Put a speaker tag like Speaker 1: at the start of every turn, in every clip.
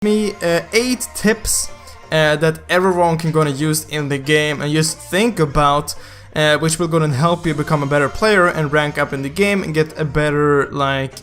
Speaker 1: me 8 tips that everyone can gonna use in the game and just think about, which will gonna help you become a better player and rank up in the game and get a better like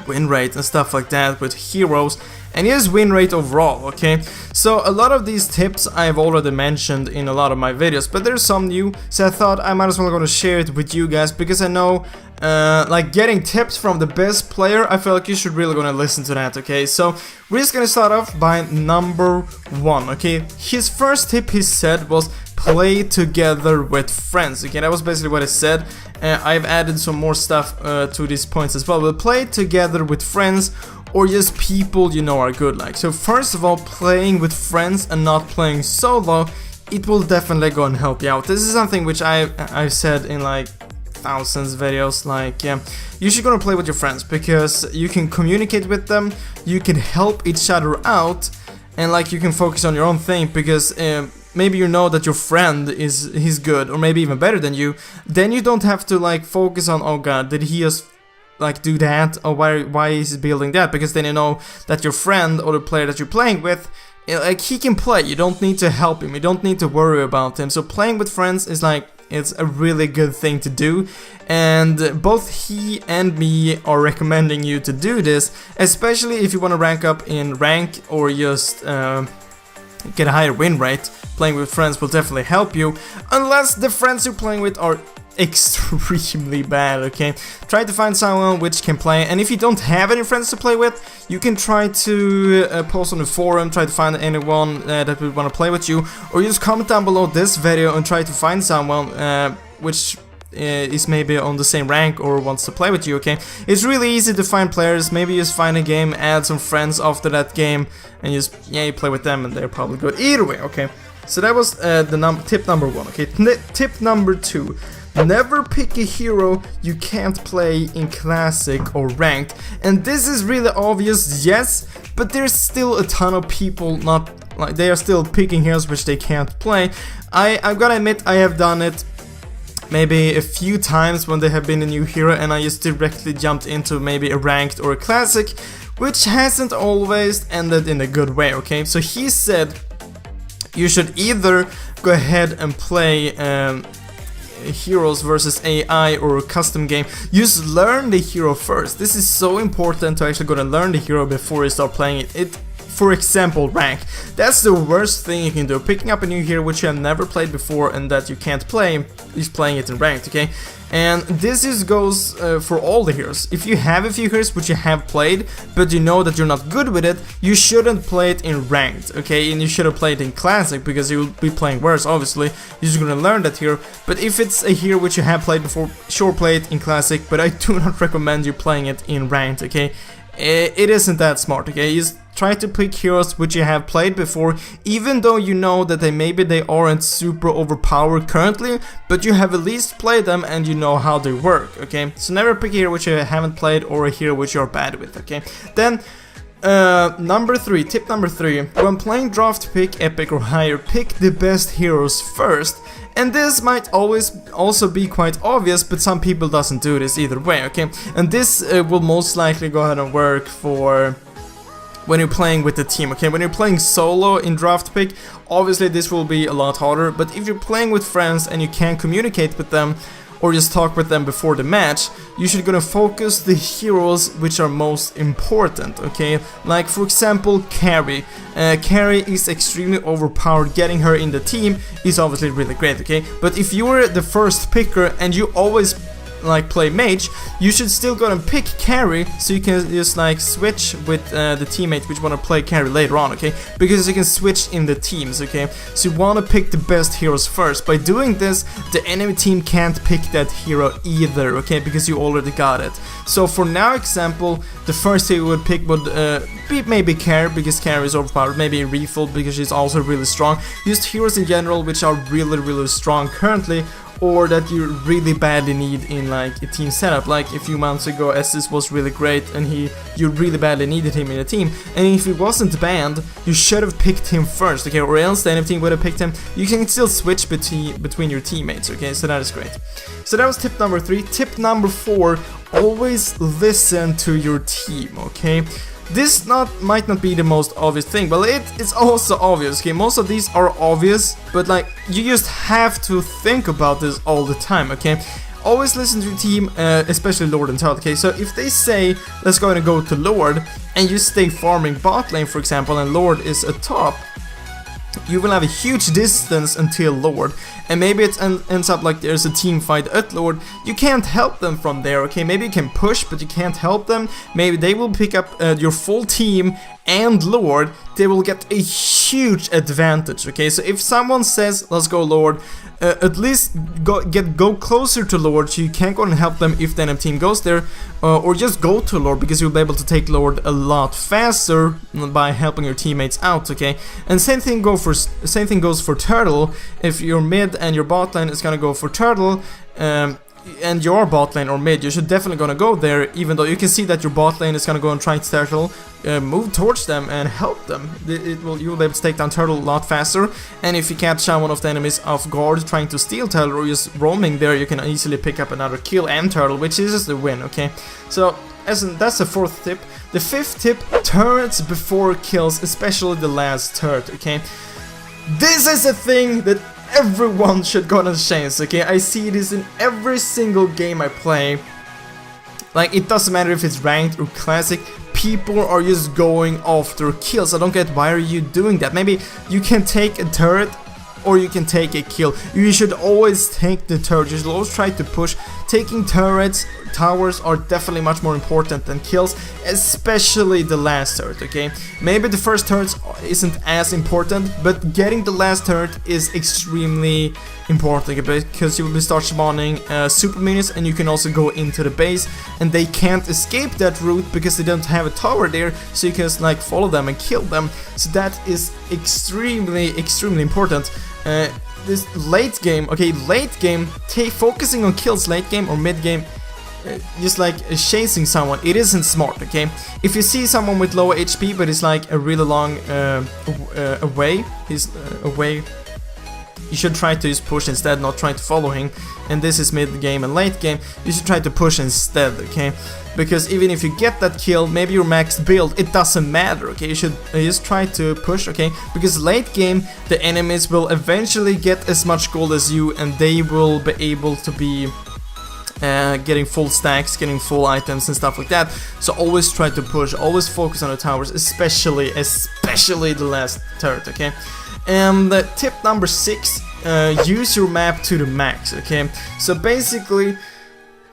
Speaker 1: win rate and stuff like that with heroes, and just win rate overall, okay? So a lot of these tips I've already mentioned in a lot of my videos, but there's some new, so I thought I might as well gonna share it with you guys, because I know like getting tips from the best player, I feel like you should really gonna listen to that, okay? So we're just gonna start off by number 1, okay? His first tip he said was play together with friends, okay? That was basically what he said. I've added some more stuff to these points as well, but play together with friends or just people you know are good like. So first of all, playing with friends and not playing solo, it will definitely go and help you out. This is something which I've said in like thousands of videos, like you should gonna play with your friends because you can communicate with them, you can help each other out, and like you can focus on your own thing, because maybe you know that your friend he's good or maybe even better than you, then you don't have to like focus on, oh god, did he just like do that, or why is he building that, because then you know that your friend or the player that you're playing with, like he can play, you don't need to help him, you don't need to worry about him. So playing with friends is like, it's a really good thing to do, and both he and me are recommending you to do this, especially if you want to rank up in rank or just get a higher win rate. Playing with friends will definitely help you, unless the friends you're playing with are extremely bad, okay? Try to find someone which can play, and if you don't have any friends to play with, you can try to post on the forum, try to find anyone that would want to play with you, or just comment down below this video and try to find someone which is maybe on the same rank or wants to play with you, okay? It's really easy to find players, maybe just find a game, add some friends after that game, and just, yeah, you play with them and they're probably good. Either way, okay? So that was tip number 1, okay? Tip number 2. Never pick a hero you can't play in classic or ranked. And this is really obvious, yes, but there's still a ton of people not like, they are still picking heroes which they can't play. I've gotta admit, I have done it maybe a few times when there have been a new hero and I just directly jumped into maybe a ranked or a classic, which hasn't always ended in a good way, okay? So he said you should either go ahead and play heroes versus AI or a custom game. Just learn the hero first. This is so important to actually go and learn the hero before you start playing it. For example, rank. That's the worst thing you can do. Picking up a new hero which you have never played before and that you can't play, is playing it in ranked, okay? And this just goes for all the heroes. If you have a few heroes which you have played, but you know that you're not good with it, you shouldn't play it in ranked, okay? And you should have played in classic, because you'll be playing worse, obviously. You're just gonna learn that hero. But if it's a hero which you have played before, sure, play it in classic, but I do not recommend you playing it in ranked, okay? It isn't that smart, okay? Just try to pick heroes which you have played before, even though you know that they aren't super overpowered currently, but you have at least played them and you know how they work, okay? So never pick a hero which you haven't played or a hero which you're bad with, okay? Then tip number 3, when playing draft pick, epic or higher, pick the best heroes first. And this might always also be quite obvious, but some people doesn't do this either way, okay? And this will most likely go ahead and work for when you're playing with the team, okay? When you're playing solo in draft pick, obviously this will be a lot harder, but if you're playing with friends and you can communicate with them or just talk with them before the match, you should gonna focus the heroes which are most important, okay? Like for example, Carry. Carry is extremely overpowered. Getting her in the team is obviously really great, okay? But if you're the first picker and you always like play mage, you should still go and pick Carry, so you can just like switch with the teammate which want to play Carry later on, okay? Because you can switch in the teams, okay? So you want to pick the best heroes first. By doing this, the enemy team can't pick that hero either, okay? Because you already got it. So for now example, the first hero would pick would be maybe Carry, because Carry is overpowered, maybe Refill because she's also really strong. Just heroes in general which are really strong currently, or that you really badly need in like a team setup. Like a few months ago, Estus was really great and you really badly needed him in a team, and if he wasn't banned, you should have picked him first, okay? Or else the enemy team would have picked him. You can still switch between your teammates, okay? So that is great. So that was tip number 3. Tip number 4, always listen to your team, okay? This might not be the most obvious thing, but it is also obvious, okay? Most of these are obvious, but like, you just have to think about this all the time, okay? Always listen to your team, especially Lord and Turtle, okay? So if they say, let's go to Lord, and you stay farming bot lane, for example, and Lord is atop, you will have a huge distance until Lord, and maybe it ends up like there's a team fight at Lord. You can't help them from there, okay? Maybe you can push, but you can't help them. Maybe they will pick up your full team and Lord. They will get a huge advantage, okay? So if someone says, let's go Lord, at least go closer to Lord, so you can't go and help them if the enemy team goes there, or just go to Lord, because you'll be able to take Lord a lot faster by helping your teammates out, okay? And same thing goes for Turtle. If you're mid and your bot lane is gonna go for Turtle, and your bot lane or mid, you should definitely gonna go there, even though you can see that your bot lane is gonna go and try to Turtle, move towards them and help them. You will be able to take down Turtle a lot faster, and if you catch one of the enemies off guard trying to steal Turtle or just roaming there, you can easily pick up another kill and Turtle, which is the win, okay? So that's the fourth tip. The fifth tip, turrets before kills, especially the last turret, okay? This is a thing that everyone should go on a chance, okay? I see this in every single game I play. Like, it doesn't matter if it's ranked or classic, people are just going after kills. I don't get, why are you doing that? Maybe you can take a turret or you can take a kill. You should always take the turret. You should always try to push. Taking turrets, towers are definitely much more important than kills, especially the last turret, okay? Maybe the first turret isn't as important, but getting the last turret is extremely important, because you will start spawning super minions, and you can also go into the base, and they can't escape that route because they don't have a tower there, so you can just like follow them and kill them. So that is extremely important. This late game, okay, late game, focusing on kills late game or mid game, just like chasing someone, it isn't smart, okay? If you see someone with low HP but it's like a really long away, you should try to just push instead, not try to follow him. And this is mid game and late game, you should try to push instead, okay? Because even if you get that kill, maybe your max build, it doesn't matter, okay? You should just try to push, okay? Because late game, the enemies will eventually get as much gold as you, and they will be able to be getting full stacks, getting full items and stuff like that. So always try to push, always focus on the towers, especially the last turret, okay? And tip number 6, use your map to the max, okay? So basically,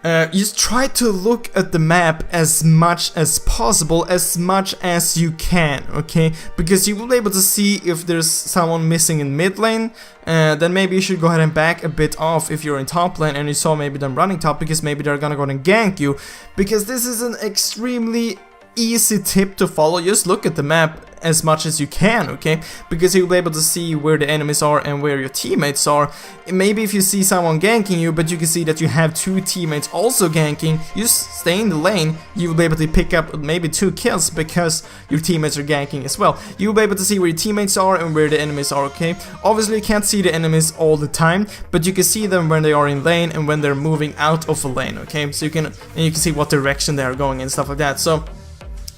Speaker 1: just try to look at the map as much as possible, as much as you can, okay? Because you will be able to see if there's someone missing in mid lane, then maybe you should go ahead and back a bit off if you're in top lane and you saw maybe them running top, because maybe they're gonna go and gank you. Because this is an extremely easy tip to follow. Just look at the map as much as you can, okay? Because you'll be able to see where the enemies are and where your teammates are. Maybe if you see someone ganking you, but you can see that you have 2 teammates also ganking, you stay in the lane, you will be able to pick up maybe 2 kills because your teammates are ganking as well. You'll be able to see where your teammates are and where the enemies are, okay? Obviously you can't see the enemies all the time, but you can see them when they are in lane and when they're moving out of a lane, okay? So you can see what direction they are going and stuff like that. So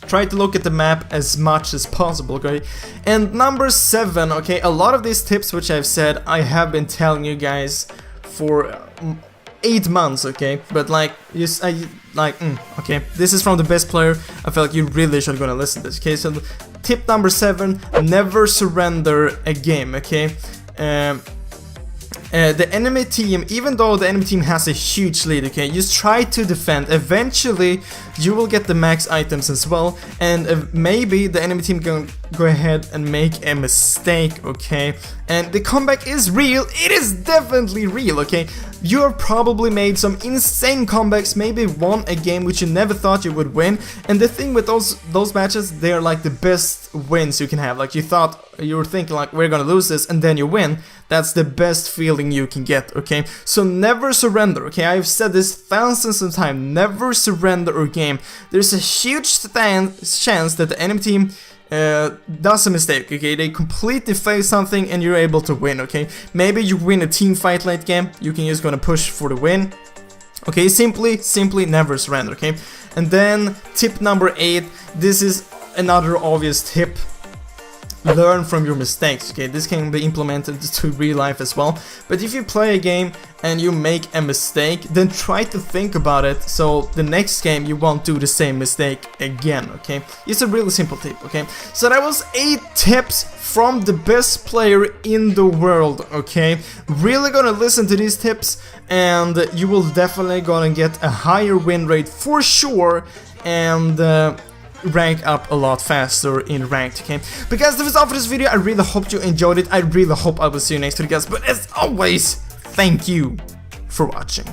Speaker 1: try to look at the map as much as possible, okay? And number 7, okay, a lot of these tips which I've said, I have been telling you guys for 8 months, okay? But like, okay, this is from the best player. I feel like you really should gonna listen to this, okay? So tip number 7, never surrender a game, okay? The enemy team, even though the enemy team has a huge lead, okay, just try to defend. Eventually, you will get the max items as well, and maybe the enemy team can go ahead and make a mistake, okay? And the comeback is real. It is definitely real, okay? You have probably made some insane comebacks, maybe won a game which you never thought you would win. And the thing with those matches, they're like the best wins you can have. Like you were thinking like, we're gonna lose this, and then you win. That's the best feeling you can get, okay? So never surrender, okay? I've said this thousands of times. Never surrender a game. There's a huge chance that the enemy team does a mistake, okay? They completely fail something and you're able to win, okay? Maybe you win a team fight late game, you can just gonna push for the win. Okay, simply never surrender, okay? And then tip number 8, this is another obvious tip. Learn from your mistakes, okay? This can be implemented to real life as well. But if you play a game and you make a mistake, then try to think about it so the next game you won't do the same mistake again, okay? It's a really simple tip, okay? So that was 8 tips from the best player in the world, okay? Really gonna listen to these tips and you will definitely gonna get a higher win rate for sure, and rank up a lot faster in ranked, okay? But guys, that was all for this video. I really hope you enjoyed it. I really hope I will see you next video, guys. But as always, thank you for watching.